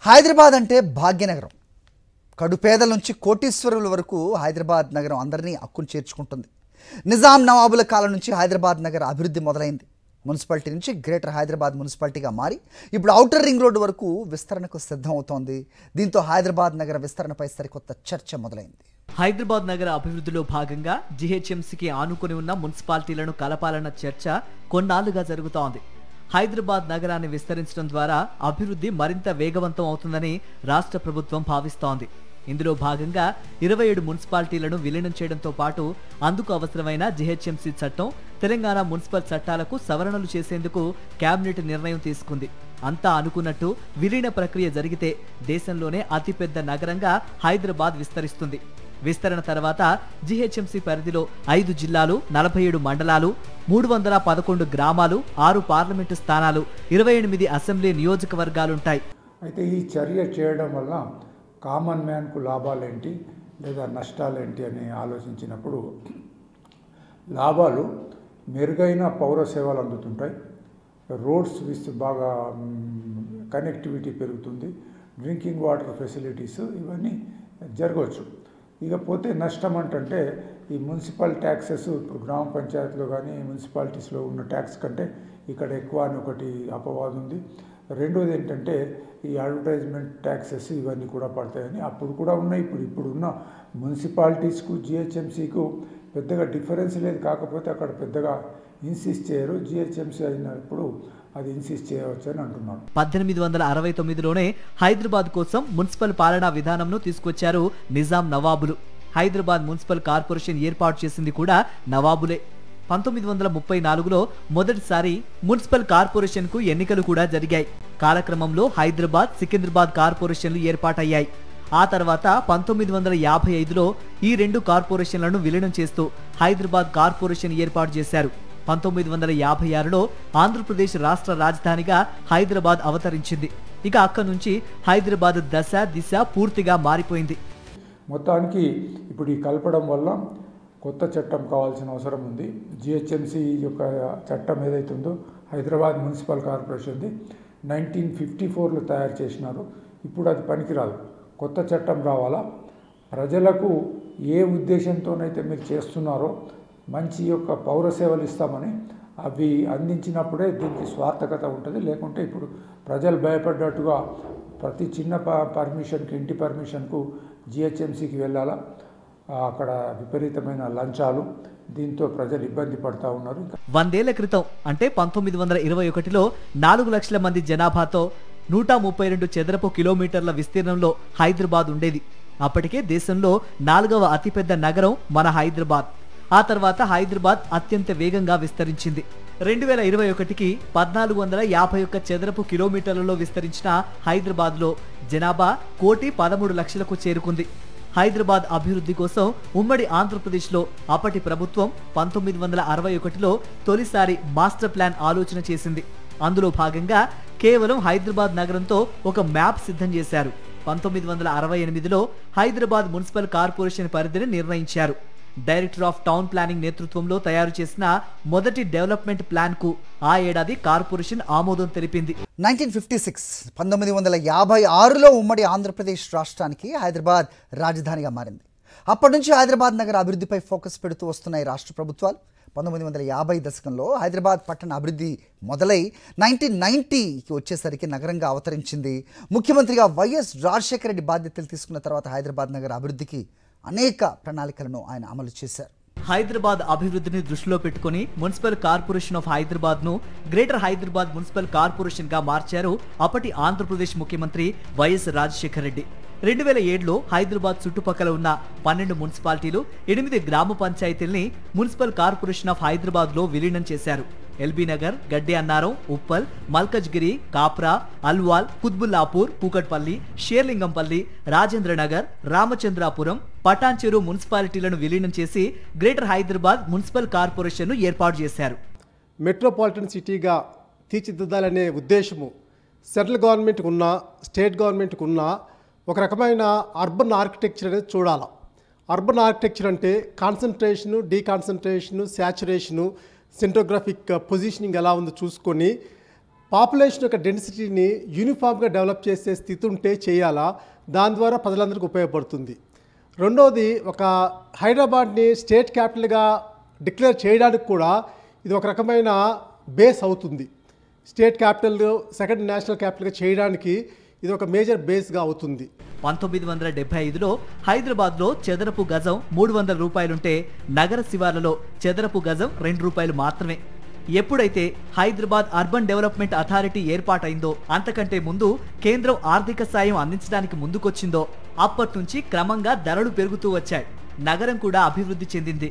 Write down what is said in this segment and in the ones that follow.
హైదరాబాద్ అంటే భాగ్యనగరం. కడుపేదల నుంచి కోటీశ్వరుల వరకు హైదరాబాద్ నగరం అందరినీ అక్కును చేర్చుకుంటుంది. నిజాం నవాబుల కాలం నుంచి హైదరాబాద్ నగర అభివృద్ధి మొదలైంది. మున్సిపాలిటీ నుంచి గ్రేటర్ హైదరాబాద్ మున్సిపాలిటీగా మారి ఇప్పుడు ఔటర్ రింగ్ రోడ్డు వరకు విస్తరణకు సిద్ధం అవుతోంది. దీంతో హైదరాబాద్ నగర విస్తరణపై సరికొత్త చర్చ మొదలైంది. హైదరాబాద్ నగర అభివృద్ధిలో భాగంగా జీహెచ్ఎంసీకి ఆనుకుని ఉన్న మున్సిపాలిటీలను కలపాలన్న చర్చ కొన్నాళ్లుగా జరుగుతోంది. హైదరాబాద్ నగరాన్ని విస్తరించడం ద్వారా అభివృద్ధి మరింత వేగవంతం అవుతుందని రాష్ట్ర ప్రభుత్వం భావిస్తోంది. ఇందులో భాగంగా 27 మున్సిపాలిటీలను విలీనం చేయడంతో పాటు అందుకు అవసరమైన జీహెచ్ఎంసీ చట్టం, తెలంగాణ మున్సిపల్ చట్టాలకు సవరణలు చేసేందుకు కేబినెట్ నిర్ణయం తీసుకుంది. అంతా అనుకున్నట్టు విలీన ప్రక్రియ జరిగితే దేశంలోనే అతిపెద్ద నగరంగా హైదరాబాద్ విస్తరిస్తుంది. విస్తరణ తర్వాత జీహెచ్ఎంసీ పరిధిలో 5 జిల్లాలు, 47 మండలాలు, 311 గ్రామాలు, 6 పార్లమెంటు స్థానాలు, 28 అసెంబ్లీ నియోజకవర్గాలుంటాయి. అయితే ఈ చర్య చేయడం వల్ల కామన్ మ్యాన్కు లాభాలేంటి లేదా నష్టాలేంటి అని ఆలోచించినప్పుడు లాభాలు మెరుగైన పౌర సేవలు అందుతుంటాయి, రోడ్స్ బాగా కనెక్టివిటీ పెరుగుతుంది, డ్రింకింగ్ వాటర్ ఫెసిలిటీస్ ఇవన్నీ జరగవచ్చు. ఇకపోతే నష్టం అంటే ఈ మున్సిపల్ ట్యాక్సెస్ ఇప్పుడు గ్రామ పంచాయతీలో కానీ మున్సిపాలిటీస్లో ఉన్న ట్యాక్స్ కంటే ఇక్కడ ఎక్కువ అని ఒకటి అపవాదం ఉంది. రెండోది ఏంటంటే ఈ అడ్వర్టైజ్మెంట్ ట్యాక్సెస్ ఇవన్నీ కూడా పడతాయని అప్పుడు కూడా ఉన్నాయి. ఇప్పుడున్న మున్సిపాలిటీస్కు జిహెచ్ఎంసీకు పెద్దగా డిఫరెన్స్ లేదు. కాకపోతే అక్కడ పెద్దగా ఇన్సిస్ట్ చేయరు. జిహెచ్ఎంసీ అయినప్పుడు అది ఇన్సిస్ట్ చేయవచ్చు అని అంటున్నాను. 1869లోనే హైదరాబాద్ కోసం మున్సిపల్ పాలనా విధానంను తీసుకొచ్చారు నిజాం నవాబులు. హైదరాబాద్ మున్సిపల్ కార్పొరేషన్ ఏర్పాటు చేసింది కూడా నవాబులే. 1934లో మొదటిసారి మున్సిపల్ కార్పొరేషన్ కు ఎన్నికలు కూడా జరిగాయి. కాలక్రమంలో హైదరాబాద్, సికింద్రాబాద్ కార్పొరేషన్లు ఏర్పాటయ్యాయి. ఆ తర్వాత 1955లో ఈ 2 కార్పొరేషన్లను విలీనం చేస్తూ హైదరాబాద్ కార్పొరేషన్ ఏర్పాటు చేశారు. 1956లో ఆంధ్రప్రదేశ్ రాష్ట్ర రాజధానిగా హైదరాబాద్ అవతరించింది. ఇక అక్కడి నుంచి హైదరాబాద్ దశ దిశ పూర్తిగా మారిపోయింది. మొత్తానికి ఇప్పుడు ఈ కలపడం వల్ల కొత్త చట్టం కావాల్సిన అవసరం ఉంది. జిహెచ్ఎంసీ యొక్క చట్టం ఏదైతుందో హైదరాబాద్ మున్సిపల్ కార్పొరేషన్ది 1954లో తయారు చేసినారు. ఇప్పుడు అది పనికిరాదు, కొత్త చట్టం రావాలా. ప్రజలకు ఏ ఉద్దేశంతోనైతే మీరు చేస్తున్నారో మంచి యొక్క పౌర సేవలు ఇస్తామని అవి అందించినప్పుడే దీనికి స్వార్థకత ఉంటుంది. లేకుంటే ఇప్పుడు ప్రజలు భయపడ్డట్టుగా ప్రతి చిన్న పర్మిషన్కి, ఇంటి పర్మిషన్కు జిహెచ్ఎంసీకి వెళ్ళాలా, అక్కడ విపరీతమైన లంచాలు, దీంతో ప్రజలు ఇబ్బంది పడతా ఉన్నారు. 100 ఏళ్ల క్రితం అంటే 1921లో 4 లక్షల మంది జనాభాతో 132 చదరపు కిలోమీటర్ల విస్తీర్ణంలో హైదరాబాద్ ఉండేది. అప్పటికే దేశంలో 4వ అతిపెద్ద నగరం మన హైదరాబాద్. ఆ తర్వాత హైదరాబాద్ అత్యంత వేగంగా విస్తరించింది. 2021కి 1451 చదరపు కిలోమీటర్లలో విస్తరించిన హైదరాబాద్లో జనాభా 1,13,00,000కు చేరుకుంది. హైదరాబాద్ అభివృద్ధి కోసం ఉమ్మడి ఆంధ్రప్రదేశ్లో అప్పటి ప్రభుత్వం 1961లో తొలిసారి మాస్టర్ ప్లాన్ ఆలోచన చేసింది. అందులో భాగంగా కేవలం హైదరాబాద్ నగరంతో ఒక మ్యాప్ సిద్ధం చేశారు. 1968లో హైదరాబాద్ మున్సిపల్ కార్పొరేషన్ పరిధిని నిర్ణయించారు. డైరెక్టర్ ఆఫ్ టౌన్ ప్లానింగ్ నేతృత్వంలో తయారు చేసిన మొదటి డెవలప్మెంట్ ప్లాన్ కు ఆ ఏడాది కార్పొరేషన్ ఆమోదం తెలిపింది. 1956లో ఉమ్మడి ఆంధ్రప్రదేశ్ రాష్ట్రానికి హైదరాబాద్ రాజధానిగా మారింది. అప్పటి నుంచి హైదరాబాద్ నగర అభివృద్ధిపై ఫోకస్ పెడుతూ వస్తున్నాయి రాష్ట్ర ప్రభుత్వాలు. 1950 దశకంలో హైదరాబాద్ పట్టణ అభివృద్ధి మొదలై 1990కి వచ్చేసరికి నగరంగా అవతరించింది. ముఖ్యమంత్రిగా వైఎస్ రాజశేఖర రెడ్డి బాధ్యతలు తీసుకున్న తర్వాత హైదరాబాద్ నగర అభివృద్ధికి అనేక ప్రణాళికలను ఆయన అమలు చేశారు. హైదరాబాద్ అభివృద్ధిని దృష్టిలో పెట్టుకుని మున్సిపల్ కార్పొరేషన్ ఆఫ్ హైదరాబాద్ ను గ్రేటర్ హైదరాబాద్ మున్సిపల్ కార్పొరేషన్ గా మార్చారు అప్పటి ఆంధ్రప్రదేశ్ ముఖ్యమంత్రి వైఎస్ రాజశేఖర రెడ్డి. 2007లో హైదరాబాద్ చుట్టుపక్కల ఉన్న 12 మున్సిపాలిటీలు, 8 గ్రామ పంచాయతీల్ని మున్సిపల్ కార్పొరేషన్ ఆఫ్ హైదరాబాద్ లో విలీనం చేశారు. ఎల్బీ నగర్, గడ్డి అన్నారం, ఉప్పల్, మల్కజ్గిరి, కాప్రా, అల్వాల్, కుత్బుల్లాపూర్, కూకట్పల్లి, షేర్లింగంపల్లి, రాజేంద్ర నగర్, రామచంద్రాపురం, పటాన్చెరు మున్సిపాలిటీలను విలీనం చేసి గ్రేటర్ హైదరాబాద్ మున్సిపల్ కార్పొరేషన్ను ఏర్పాటు చేశారు. మెట్రోపాలిటన్ సిటీగా తీర్చిదిద్దాలనే ఉద్దేశము సెంట్రల్ గవర్నమెంట్కి ఉన్న, స్టేట్ గవర్నమెంట్కి ఉన్న ఒక రకమైన అర్బన్ ఆర్కిటెక్చర్ అనేది చూడాలి. అర్బన్ ఆర్కిటెక్చర్ అంటే కాన్సన్ట్రేషను, డీకాన్సన్ట్రేషను, శాచురేషను, సెంట్రోగ్రాఫిక్ పొజిషనింగ్ ఎలా ఉందో చూసుకొని పాపులేషన్ యొక్క డెన్సిటీని యూనిఫామ్గా డెవలప్ చేసే స్థితి ఉంటే చేయాలా, దాని ద్వారా ప్రజలందరికీ ఉపయోగపడుతుంది. రెండోది, ఒక హైదరాబాద్ని స్టేట్ క్యాపిటల్గా డిక్లేర్ చేయడానికి కూడా ఇది ఒక రకమైన బేస్ అవుతుంది. స్టేట్ క్యాపిటల్ సెకండ్ నేషనల్ క్యాపిటల్గా చేయడానికి ఇది ఒక మేజర్ బేస్గా అవుతుంది. 1975లో హైదరాబాద్లో చదరపు గజం 300 రూపాయలుంటే నగర శివార్లలో చదరపు గజం 2 రూపాయలు మాత్రమే. ఎప్పుడైతే హైదరాబాద్ అర్బన్ డెవలప్మెంట్ అథారిటీ ఏర్పాటైందో, అంతకంటే ముందు కేంద్రం ఆర్థిక సాయం అందించడానికి ముందుకొచ్చిందో అప్పటి నుంచి క్రమంగా ధరలు పెరుగుతూ వచ్చాయి. నగరం కూడా అభివృద్ధి చెందింది.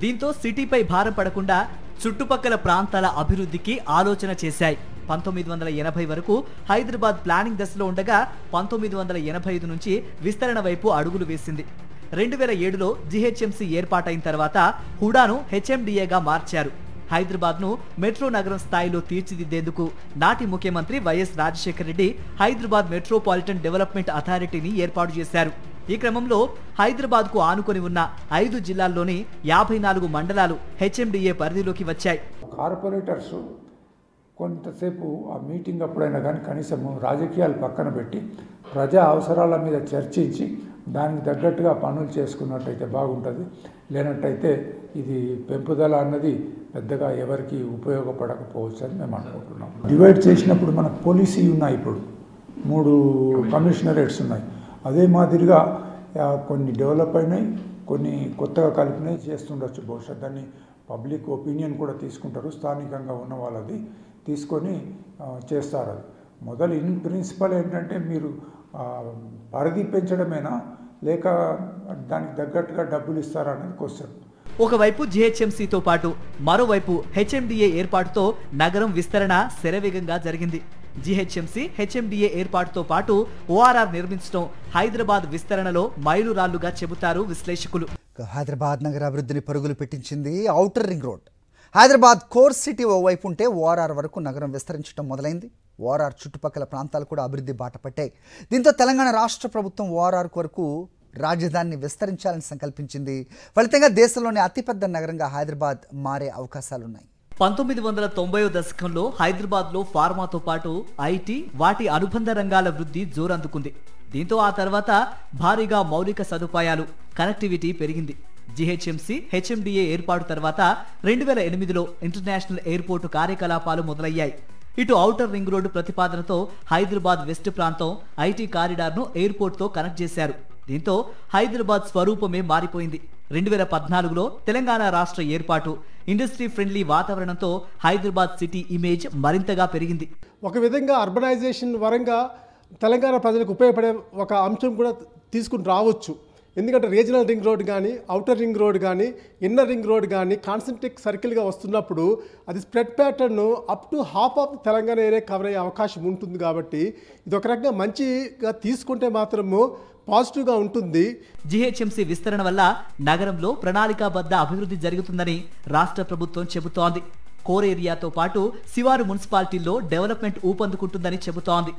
దీంతో సిటీపై భారం పడకుండా చుట్టుపక్కల ప్రాంతాల అభివృద్ధికి ఆలోచన చేశాయి. 1980 వరకు హైదరాబాద్ ప్లానింగ్ దశలో ఉండగా 1985 నుంచి విస్తరణ వైపు అడుగులు వేసింది. 2007లో జీహెచ్ఎంసీ ఏర్పాటైన తర్వాత హుడాను హెచ్ఎండిఏగా మార్చారు. హైదరాబాద్ను మెట్రో నగరం స్థాయిలో తీర్చిదిద్దేందుకు నాటి ముఖ్యమంత్రి YS Rajasekhara Reddy Hyderabad metropolitan development అథారిటీని ఏర్పాటు చేశారు. ఈ క్రమంలో హైదరాబాద్కు ఆనుకొని ఉన్న 5 జిల్లాల్లోని 54 మండలాలు హెచ్ఎండిఏ పరిధిలోకి వచ్చాయి. కార్పొరేటర్స్ కొంతసేపు ఆ మీటింగ్ అప్పుడైనా కానీ కనీసం రాజకీయాలు పక్కన పెట్టి ప్రజా అవసరాల మీద చర్చించి దానికి తగ్గట్టుగా పనులు చేసుకున్నట్టయితే బాగుంటుంది. లేనట్టయితే ఇది పెంపుదల అన్నది పెద్దగా ఎవరికి ఉపయోగపడకపోవచ్చు అని మేము అనుకుంటున్నాం. డివైడ్ చేసినప్పుడు మనకు పాలసీ ఉన్నాయి, ఇప్పుడు 3 కమిషనరేట్స్ ఉన్నాయి. అదే మాదిరిగా కొన్ని డెవలప్ అయినాయి, కొన్ని కొత్తగా కలిపినాయి చేస్తుండొచ్చు. బహుశా దాన్ని పబ్లిక్ ఒపీనియన్ కూడా తీసుకుంటారు, స్థానికంగా ఉన్న వాళ్ళది తీసుకొని చేస్తారు. అది మొదలు ఇన్ ప్రిన్సిపల్ ఏంటంటే మీరు పరిధి పెంచడమేనా లేక దానికి తగ్గట్టుగా డబ్బులు ఇస్తారా అనేది క్వశ్చన్. ఒకవైపు జీహెచ్ఎంసీతో పాటు మరోవైపు హెచ్ఎండిఏ ఏర్పాటుతో నగరం విస్తరణ శరవేగంగా జరిగింది. జీహెచ్ఎంసీ హెచ్ఎండిఏ ఏర్పాటుతో పాటు ఓఆర్ఆర్ నిర్మించడం హైదరాబాద్ విస్తరణలో మైలురాళ్లుగా చెబుతారు విశ్లేషకులు. హైదరాబాద్ నగర అభివృద్ధిని పరుగులు పెట్టించింది outer ring road. Hyderabad core city ఓవైపు ఉంటే ఓఆర్ఆర్ వరకు నగరం విస్తరించడం మొదలైంది. ఓఆర్ఆర్ చుట్టుపక్కల ప్రాంతాలు కూడా అభివృద్ధి బాట పట్టాయి. దీంతో తెలంగాణ రాష్ట్ర ప్రభుత్వం ఓఆర్ఆర్ వరకు రాజధానిని విస్తరించాలని సంకల్పించింది. ఫలితంగా దేశంలోని అతిపెద్ద నగరంగా హైదరాబాద్ మారే అవకాశాలున్నాయి. 1990 దశకంలో హైదరాబాద్లో ఫార్మాతో పాటు ఐటీ, వాటి అనుబంధ రంగాల వృద్ధి జోరందుకుంది. దీంతో ఆ తర్వాత భారీగా మౌలిక సదుపాయాలు, కనెక్టివిటీ పెరిగింది. జీహెచ్ఎంసీ హెచ్ఎండిఏ ఏర్పాటు తర్వాత 2008లో ఇంటర్నేషనల్ ఎయిర్పోర్టు కార్యకలాపాలు మొదలయ్యాయి. ఇటు ఔటర్ రింగ్ రోడ్డు ప్రతిపాదనతో హైదరాబాద్ వెస్ట్ ప్రాంతం ఐటీ కారిడార్ను ఎయిర్పోర్ట్తో కనెక్ట్ చేశారు. దీంతో హైదరాబాద్ స్వరూపమే మారిపోయింది. 2014లో తెలంగాణ రాష్ట్ర ఏర్పాటు, ఇండస్ట్రీ ఫ్రెండ్లీ వాతావరణంతో హైదరాబాద్ సిటీ ఇమేజ్ మరింతగా పెరిగింది. ఒక విధంగా అర్బనైజేషన్ వరంగా తెలంగాణ ప్రజలకు ఉపయోగపడే ఒక అంశం కూడా తీసుకుని రావచ్చు. ఎందుకంటే రీజనల్ రింగ్ రోడ్ కానీ, అవుటర్ రింగ్ రోడ్ కానీ, ఇన్నర్ రింగ్ రోడ్ కానీ కాన్సెంట్రిక్ సర్కిల్గా వస్తున్నప్పుడు అది spread pattern up to half of Telangana area cover అయ్యే అవకాశం ఉంటుంది. కాబట్టి ఇది ఒక రకంగా మంచిగా తీసుకుంటే మాత్రము పాజిటివ్గా ఉంటుంది. జీహెచ్ఎంసీ విస్తరణ వల్ల నగరంలో ప్రణాళికాబద్ధ అభివృద్ధి జరుగుతుందని రాష్ట్ర ప్రభుత్వం చెబుతోంది. కోర్ ఏరియాతో పాటు శివారు మున్సిపాలిటీల్లో డెవలప్మెంట్ ఊపందుకుంటుందని చెబుతోంది.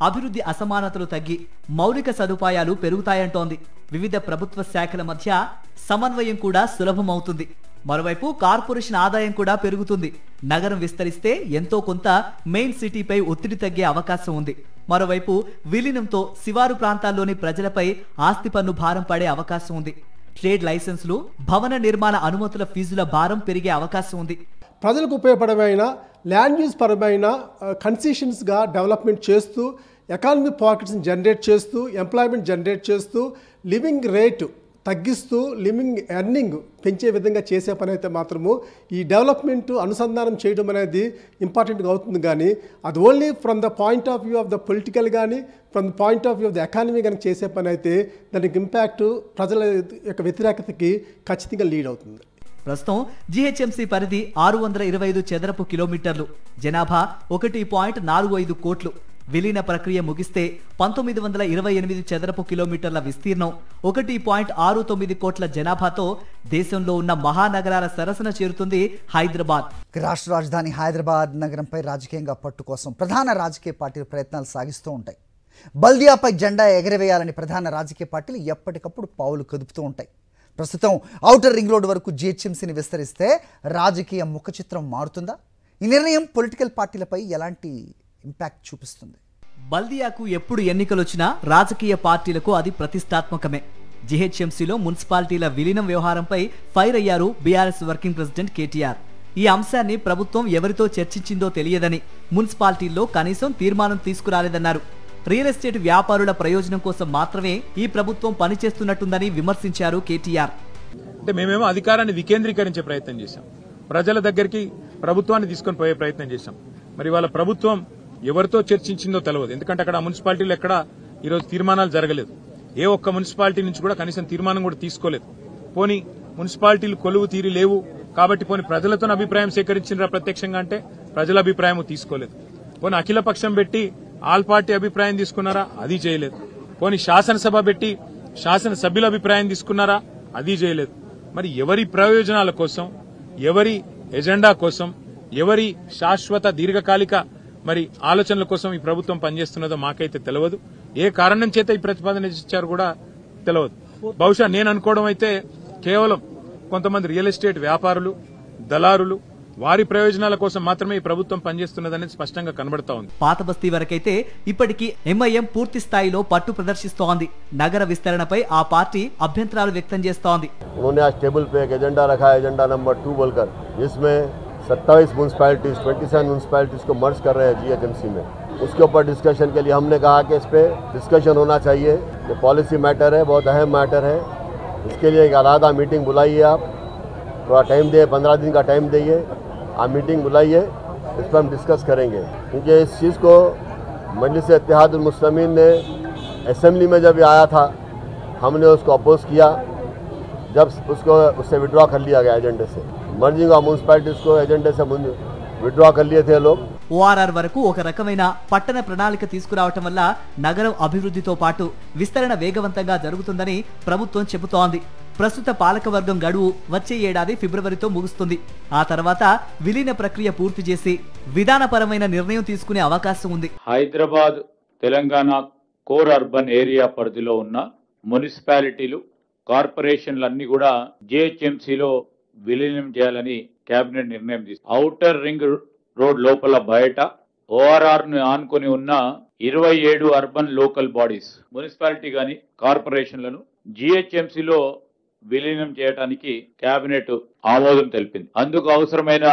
అభివృద్ధి అసమానతలు తగ్గి మౌలిక సదుపాయాలు పెరుగుతాయంటోంది. వివిధ ప్రభుత్వ శాఖల మధ్య సమన్వయం కూడా సులభమవుతుంది. మరోవైపు కార్పొరేషన్ ఆదాయం కూడా పెరుగుతుంది. నగరం విస్తరిస్తే ఎంతో కొంత మెయిన్ సిటీపై ఒత్తిడి తగ్గే అవకాశం ఉంది. మరోవైపు విలీనంతో శివారు ప్రాంతాల్లోని ప్రజలపై ఆస్తి పన్ను భారం పడే అవకాశం ఉంది. ట్రేడ్ లైసెన్సులు, భవన నిర్మాణ అనుమతుల ఫీజుల భారం పెరిగే అవకాశం ఉంది. ప్రజలకు ఉపయోగపడమైన ల్యాండ్ యూజ్ పరమైన కన్సెషన్స్గా డెవలప్మెంట్ చేస్తూ, ఎకానమీ పాకెట్స్ని జనరేట్ చేస్తూ, ఎంప్లాయ్మెంట్ జనరేట్ చేస్తూ, లివింగ్ రేటు తగ్గిస్తూ, లివింగ్ ఎర్నింగ్ పెంచే విధంగా చేసే పని అయితే మాత్రము ఈ డెవలప్మెంట్ అనుసంధానం చేయడం అనేది ఇంపార్టెంట్గా అవుతుంది. కానీ అది only from the point of view of the political కానీ, from the point of view of the economy కానీ చేసే పని అయితే దానికి ఇంపాక్ట్ ప్రజల యొక్క వ్యతిరేకతకి ఖచ్చితంగా లీడ్ అవుతుంది. ప్రస్తుతం జీహెచ్ఎంసీ పరిధి 625 చదరపు కిలోమీటర్లు, జనాభా 1.45 కోట్లు. విలీన ప్రక్రియ ముగిస్తే 1928 చదరపు కిలోమీటర్ల విస్తీర్ణం, 1.69 కోట్ల జనాభాతో దేశంలో ఉన్న మహానగరాల సరసన చేరుతుంది హైదరాబాద్. రాష్ట్ర రాజధాని హైదరాబాద్ నగరంపై రాజకీయంగా పట్టు కోసం ప్రధాన రాజకీయ పార్టీలు ప్రయత్నాలు సాగిస్తూ ఉంటాయి. బల్దియాపై జెండా ఎగరవేయాలని ప్రధాన రాజకీయ పార్టీలు ఎప్పటికప్పుడు పావులు కదుపుతూ ఉంటాయి. ప్రస్తుతం ఔటర్ రింగ్ రోడ్ వరకు జీహెచ్ఎంసీని విస్తరిస్తే రాజకీయ ముఖచిత్రం మారుతుందా? ఈ నిర్ణయం పొలిటికల్ పార్టీలపై ఎలాంటి ఇంపాక్ట్ చూపిస్తుంది? బల్దియాకు ఎప్పుడు ఎన్నికలొచ్చినా రాజకీయ పార్టీలకు అది ప్రతిష్టాత్మకమే. జీహెచ్ఎంసీలో మున్సిపాలిటీల విలీనం వ్యవహారంపై ఫైర్ అయ్యారు బీఆర్ఎస్ వర్కింగ్ ప్రెసిడెంట్ కేటీఆర్. ఈ అంశాన్ని ప్రభుత్వం ఎవరితో చర్చించిందో తెలియదని, మున్సిపాలిటీల్లో కనీసం తీర్మానం తీసుకురాలేదన్నారు. రియల్ ఎస్టేట్ వ్యాపారుల ప్రయోజనం కోసం మాత్రమే ఈ ప్రభుత్వం పనిచేస్తున్నట్టుందని విమర్శించారు కేటీఆర్. అంటే మేమేమో అధికారాన్ని వికేంద్రీకరించే ప్రయత్నం చేశాం, ప్రజల దగ్గరికి ప్రభుత్వాన్ని తీసుకొని పోయే ప్రయత్నం చేశాం. మరి వాళ్ళ ప్రభుత్వం ఎవరితో చర్చించిందో తెలియదు. ఎందుకంటే అక్కడ మున్సిపాలిటీలు ఎక్కడ ఈరోజు తీర్మానాలు జరగలేదు. ఏ ఒక్క మున్సిపాలిటీ నుంచి కూడా కనీసం తీర్మానం కూడా తీసుకోలేదు. పోనీ మున్సిపాలిటీలు కొలువు తీరి లేవు కాబట్టి పోనీ ప్రజలతో అభిప్రాయం సేకరించినరా ప్రత్యక్షంగా అంటే ప్రజల అభిప్రాయం తీసుకోలేదు. పోనీ అఖిల పక్షం పెట్టి ఆల్ పార్టీ అభిప్రాయం తీసుకున్నారా? అది చేయలేదు. పోనీ శాసనసభ పెట్టి శాసనసభ్యుల అభిప్రాయం తీసుకున్నారా? అది చేయలేదు. మరి ఎవరి ప్రయోజనాల కోసం, ఎవరి ఎజెండా కోసం, ఎవరి శాశ్వత దీర్ఘకాలిక మరి ఆలోచనల కోసం ఈ ప్రభుత్వం పనిచేస్తున్నదో మాకైతే తెలియదు. ఏ కారణం చేత ఈ ప్రతిపాదన ఇచ్చారు కూడా తెలియదు. బహుశా నేను అనుకోవడం అయితే కేవలం కొంతమంది రియల్ ఎస్టేట్ వ్యాపారులు, దళారులు వారి ప్రయోజనాల కోసం మాత్రమే ఈ ప్రభుత్వం పనిచేస్తున్నదనేది స్పష్టంగా కనబడతా ఉంది. పాత బస్తీ వరకైతే ఇప్పటికీ ఎంఐఎం పూర్తి స్థాయిలో పట్టు ప్రదర్శిస్తోంది. నగర విస్తరణపై ఆ పార్టీ అభ్యంతరాలు వ్యక్తం చేస్తోంది. उन्होंने आज टेबल पे एक एजेंडा रखा है, एजेंडा नंबर 2 बोलकर, जिसमें 27 म्यूनसिपैलिटीज 27 म्यूनसिपैलिटीज को मर्ज कर रहे हैं जीएचएमसी में. उसके ऊपर डिस्कशन के लिए हमने कहा कि इस पे डिस्कशन होना चाहिए. ये पॉलिसी मैटर है, बहुत अहम मैटर है. इसके लिए एक अलग मीटिंग बुलाइए, आप थोड़ा टाइम दिए, 15 दिन का टाइम दीजिए, आप मीटिंग बुलाइए, इस पर हम डिस्कस करेंगे. क्योंकि इस चीज़ को मजलिस इत्तेहादुल मुस्लिमीन ने असेंबली में जब आया था, हमने उसको अपोज किया. जब उससे विड्रॉ कर लिया गया एजेंडे से, मर्जिंग ऑफ म्यूनसिपैलिटीज को एजेंडे से विड्रॉ कर लिए थे लोग. ఓఆర్ఆర్ వరకు ఒక రకమైన పట్టణ ప్రణాళిక తీసుకురావటం వల్ల నగరం అభివృద్ధితో పాటు విస్తరణ వేగవంతంగా జరుగుతుందని ప్రభుత్వం చెబుతోంది. ప్రస్తుత పాలకవర్గం గడువు వచ్చే ఏడాది ఫిబ్రవరితో ముగుస్తుంది. ఆ తర్వాత విలీన ప్రక్రియ పూర్తి చేసి విధానపరమైన నిర్ణయం తీసుకునే అవకాశం ఉంది. Hyderabad Telangana core urban area పరిధిలో ఉన్న మున్సిపాలిటీలు, కార్పొరేషన్లన్నీ కూడా జిహెచ్ఎంసీలో విలీనం చేయాలని కేబినెట్ నిర్ణయం తీసుకుంది. ఔటర్ రింగ్ రోడ్ లోపల బయట ఓఆర్ఆర్ ను ఆనుకొని ఉన్న 27 అర్బన్ లోకల్ బాడీస్, మున్సిపాలిటీ గాని కార్పొరేషన్లను జిహెచ్ఎంసీలో విలీనం చేయడానికి కేబినెట్ ఆమోదం తెలిపింది. అందుకు అవసరమైన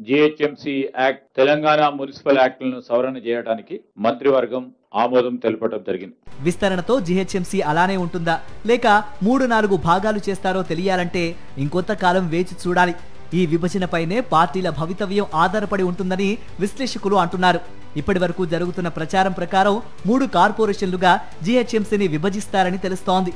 జిహెచ్ఎంసీ యాక్ట్, తెలంగాణ మున్సిపల్ యాక్ట్లను సవరణ చేయడానికి మంత్రివర్గం ఆమోదం తెలపడం జరిగింది. విస్తరణతో జీహెచ్ఎంసీ అలానే ఉంటుందా లేక 3-4 భాగాలు చేస్తారో తెలియాలంటే ఇంకొంతకాలం వేచి చూడాలి. ఈ విభజనపైనే పార్టీల భవితవ్యం ఆధారపడి ఉంటుందని విశ్లేషకులు అంటున్నారు. ఇప్పటి వరకు జరుగుతున్న ప్రచారం ప్రకారం 3 కార్పొరేషన్లుగా జీహెచ్ఎంసీని విభజిస్తారని తెలుస్తోంది.